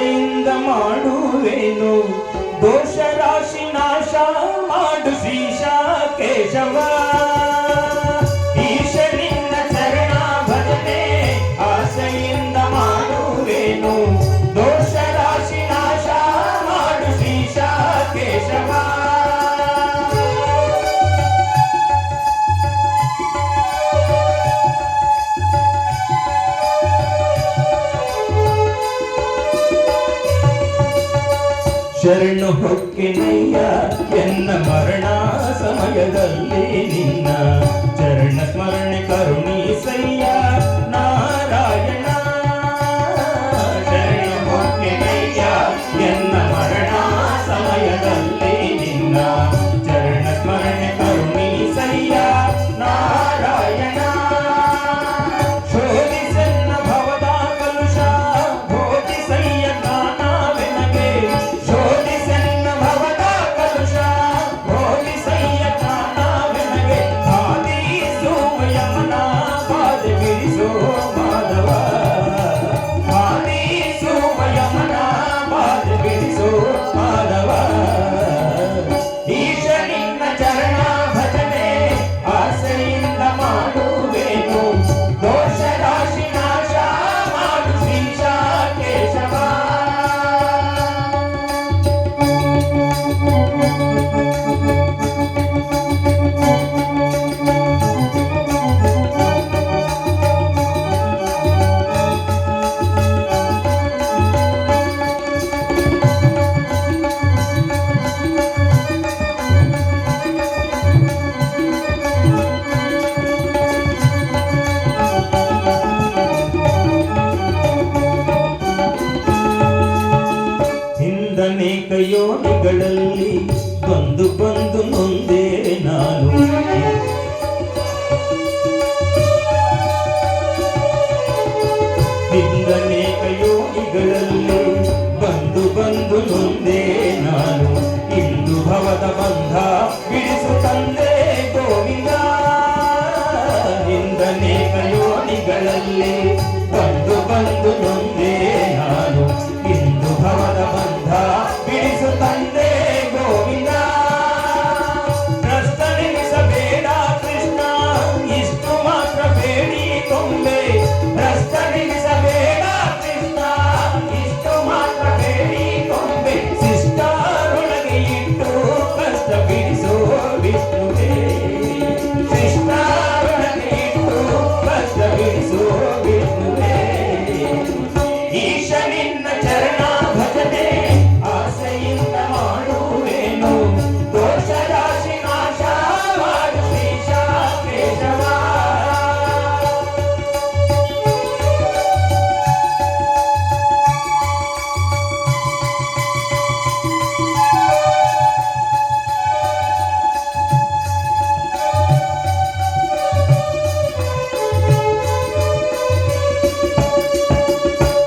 ಆಸೆಯಿಂದ ಮಾಡುವೆನು ದೋಷ ರಾಶಿ ನಾಶ ಮಾಡು ಶ್ರೀಶ ಕೇಶವ ಈಶ ನಿನ್ನ ಚರಣ ಭಜನೆ ಆಸೆಯಿಂದ ಮಾಡುವೆನು ದೋಷ ರಾಶಿ ನಾಶ ಮಾಡು ಶ್ರೀಶ ಕೇಶವ ಶರಣು ಹೊಕ್ಕಿನಯ್ಯ ಎನ್ನ ಮರಣ ಸಮಯದಲ್ಲಿ ನಿನ್ನ ಚರಣ ಸ್ಮರಣೆ ಕರುಣಿಸಯ್ಯ ನಾರಾಯಣ ಶರಣು ಹೊಕ್ಕಿನಯ್ಯ ಎನ್ನ ಮರಣ ಸಮಯದಲ್ಲಿ ನಿನ್ನ ಚರಣ ಸ್ಮರಣೆ ಕರುಣಿಸಯ್ಯ ನಾರಾಯಣ ಶೋಧಿಸನ್ನ ಭವದ ಕಲುಷ ಬೋಧಿಸಯ್ಯ ಜ್ಞಾನವೆನಗೆ ಅನೇಕ ಯೋನಿಗಳಲ್ಲಿ ಬಂದು ಬಂದು ನೊಂದೆ ನಾನು ಅನೇಕ ಯೋನಿಗಳಲ್ಲಿ ಬಂದು ಬಂದು ನೊಂದೆ ನಾನು ಇಂದು ಭವದ ಬಂಧ ಬಿಡಿಸು ತಂದೆ ಗೋವಿಂದ ಅನೇಕ ಯೋನಿಗಳಲ್ಲಿ ಬಂದು ಬಂದು ನೊಂದೆ ನಾನು ಇಂದು ಭವದ ಬಂಧ ಬಿಡಿಸು ತಂದೆ ಗೋವಿಂದ ಭ್ರಷ್ಟನೆನಿಸಬೇಡ ಕೃಷ್ಣ ಇಷ್ಟು ಮಾತ್ರ ಬೇಡಿ ಕೊಂಬೆ ಭ್ರಷ್ಟನೆನಿಸಬೇಡ ಕೃಷ್ಣ ಇಷ್ಟು ಮಾತ್ರ ಬೇಡಿ ಕೊಂಬೆ ಶಿಷ್ಟರೊಳಗೆ ಇಟ್ಟು ಕಷ್ಟ ಬಿಡಿಸೋ ವಿಷ್ಣುವೇ ಶಿಷ್ಟರೊಳಗೆ ಇಟ್ಟು ಕಷ್ಟ ಬಿಡಿಸೋ ವಿಷ್ಣುವೇ ಈಶ ನಿನ್ನ ಚರಣ ಭಜನೆ ಆಸೆಯಿಂದ ಮಾಡುವೆನು ದೋಷ ರಾಶಿ ನಾಶ ಮಾಡು ಶ್ರೀಶ ಕೇಶವ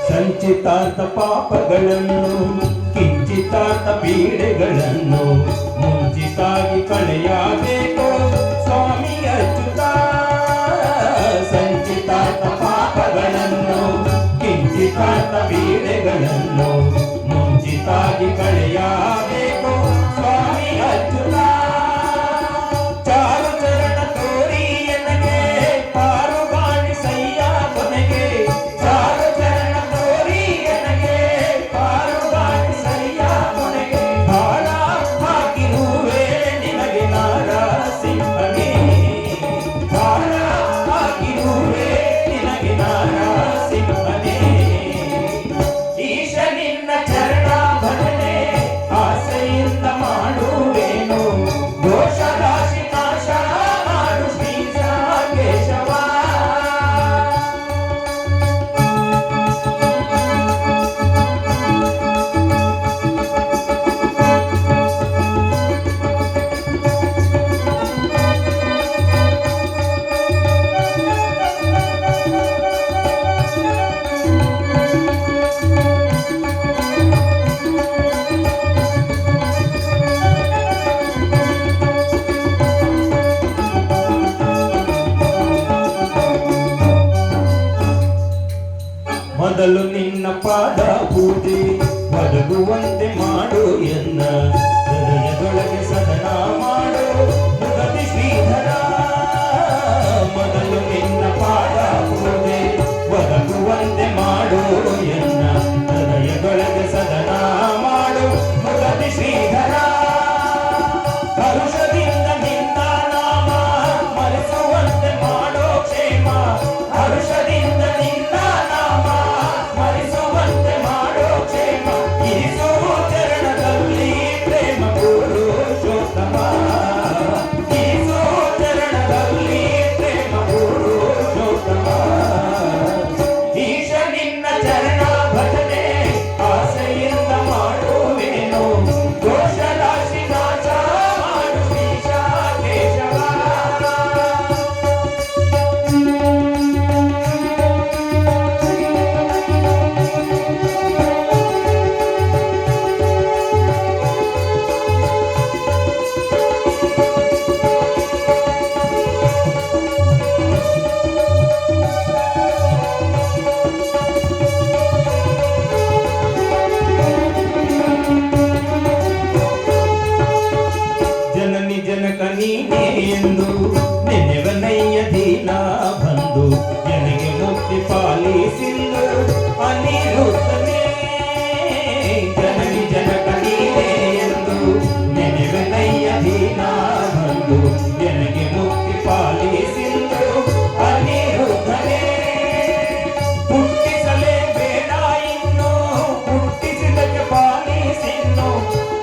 ಸಂಚಿತಾರ್ಥ ಪಾಪಗಳನ್ನು ಕಿಂಚಿತಾರ್ಥ ಪೀಡೆಗಳನ್ನು ಮುಂಚಿತಾಗಿ ಕಳೆಯಬೇಕು ಸ್ವಾಮಿ ಅಚ್ಯುತ ಸಂಚಿತಾರ್ಥ ಪಾಪಗಳನ್ನು ಕಿಂಚಿತಾರ್ಥ ಪೀಡೆಗಳನ್ನು ಮುಂಚಿತಾಗಿ ಕಳೆಯಬೇಕು ಸ್ವಾಮಿ ಅಚ್ಯುತ ಚಾರು ಚರಣ ತೋರಿ ಎನಗೆ ಪಾರುಗಾಣಿ ಸಯ್ಯ ಕೊನೆಗೆ ಚಾರು ಚರಣ ತೋರಿ ಎನಗೆ ಪಾರುಗಾಣಿ ಸಯ್ಯ ಕೊನೆಗೆ ಬಾಳ ಹಾಕಿರುವೆ ನಿನಗೆ ನಾರಸಿಂಹನೇ ಬಾಳ ಹಾಕಿರುವೆ ನಿನಗೆ ನಾರಸಿಂಹನೇ ಈಶ ನಿನ್ನ ಚರಣ ಭಜನೆ ಆಸೆಯಿಂದ ಮಾಡುವೆನು ದೋಷ ರಾಶಿ ನಾಶ ಮಾಡು ಶ್ರೀಶ ಕೇಶವ ಮೊದಲು ನಿನ್ನ ಪಾದ ಪೂಜೆ ಒದಗುವಂತೆ ಮಾಡು ಎನ್ನ ಹೃದಯದೊಳಗೆ ಸದನ ಮಾಡು ಮುಗದಿ ಶ್ರೀಧರ ಮೊದಲು ನಿನ್ನ ಪಾದ ಪೂಜೆ ಒದಗುವಂತೆ ಮಾಡು ಎನ್ನ ಹೃದಯದೊಳಗೆ ಸದನ ಮಾಡು ಮುಗದಿ ಶ್ರೀಧರ ಹರುಷದಿಂದ ನಿನ್ನ ನಾಮ ಮರೆಸುವಂತೆ ಮಾಡೋ ಕ್ಷೇಮ ಹರುಷದಿಂದ ನಿನ್ನ ನಾಮ ಮರೆಸುವಂತೆ ಮಾಡೋ ಕ್ಷೇಮ ಇರಿಸು ಚರಣದಲ್ಲಿ ಪ್ರೇಮ ಪುರುಷೋತ್ತಮ ಇರಿಸು ಚರಣದಲ್ಲಿ ಪ್ರೇಮ ಪುರುಷೋತ್ತಮ ಈಶ ನಿನ್ನ ಚರಣ ಭಜನೆ ಆಸೆಯಿಂದ ಮಾಡುವೇನು ದೋಷ ರಾಶಿ ನಾಶ ಮಾಡು ಶ್ರೀಶ ಕೇಶವ ಜನನಿ ಜನಕ ನೀನೇ ಎಂದು ನೆನೆವನಯ್ಯ ದೀನ ಬಂದು ನನಗೆ ಮುಕ್ತಿ ಪಾಲಿಸಿಂದು ಅನಿರುದ್ಧನೇ ಜನನಿ ಜನಕ ನೀನೇ ಎಂದು ನೆನೆವನಯ್ಯ ದೀನ ಬಂದು ನನಗೆ ಮುಕ್ತಿ ಪಾಲಿಸಿಂದು ಅನಿರುದ್ಧನೇ ಹುಟ್ಟಿಸಲೇ ಬೇಡ ಇನ್ನು ಹುಟ್ಟಿಸಿದಕ್ಕೆ ಪಾಲಿಸಿನ್ನು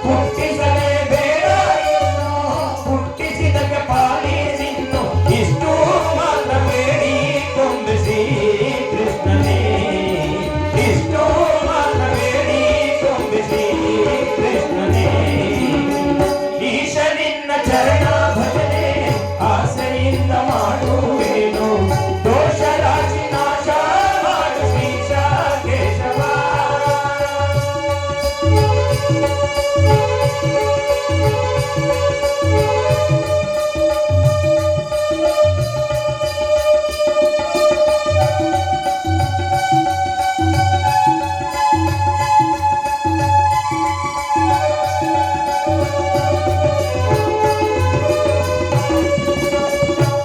ಹುಟ್ಟಿಸಲೇ ಬೇಡ ಇನ್ನು ಹುಟ್ಟಿಸಿದಕ್ಕೆ ಪಾಲಿಸಿನ್ನು ಇಷ್ಟು ಮಾತ್ರ ಬೇಡಿ ಕೊಂಬಿಸಿ ಕೃಷ್ಣನೇ ಇಷ್ಟು ಮಾತ್ರ ಬೇಡಿ ಕೊಂಬಿಸಿ ಕೃಷ್ಣನೇ ಈಶ ನಿನ್ನ ಚರಣ ಭಜನೆ ಆಸೆಯಿಂದ ಮಾಡುವೇನು ದೋಷ ರಾಶಿ ನಾಶ ಮಾಡು ಶ್ರೀಶ ಕೇಶವ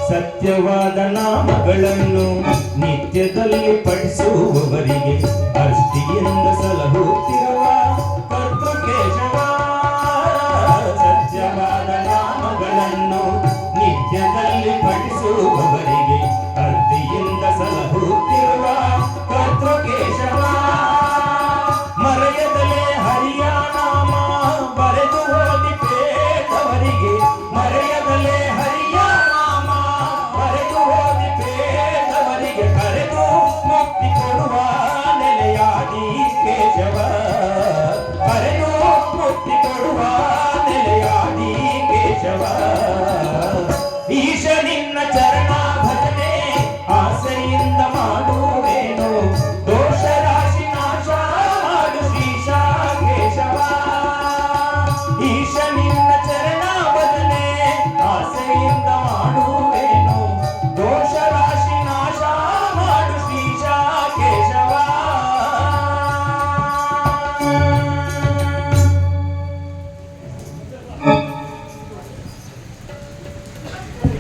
ಸತ್ಯವಾದ ನಾಮಗಳನ್ನು ನಿತ್ಯದಲ್ಲಿ ಪಠಿಸುವವರಿಗೆ ಅಷ್ಟಿಯಿಂದ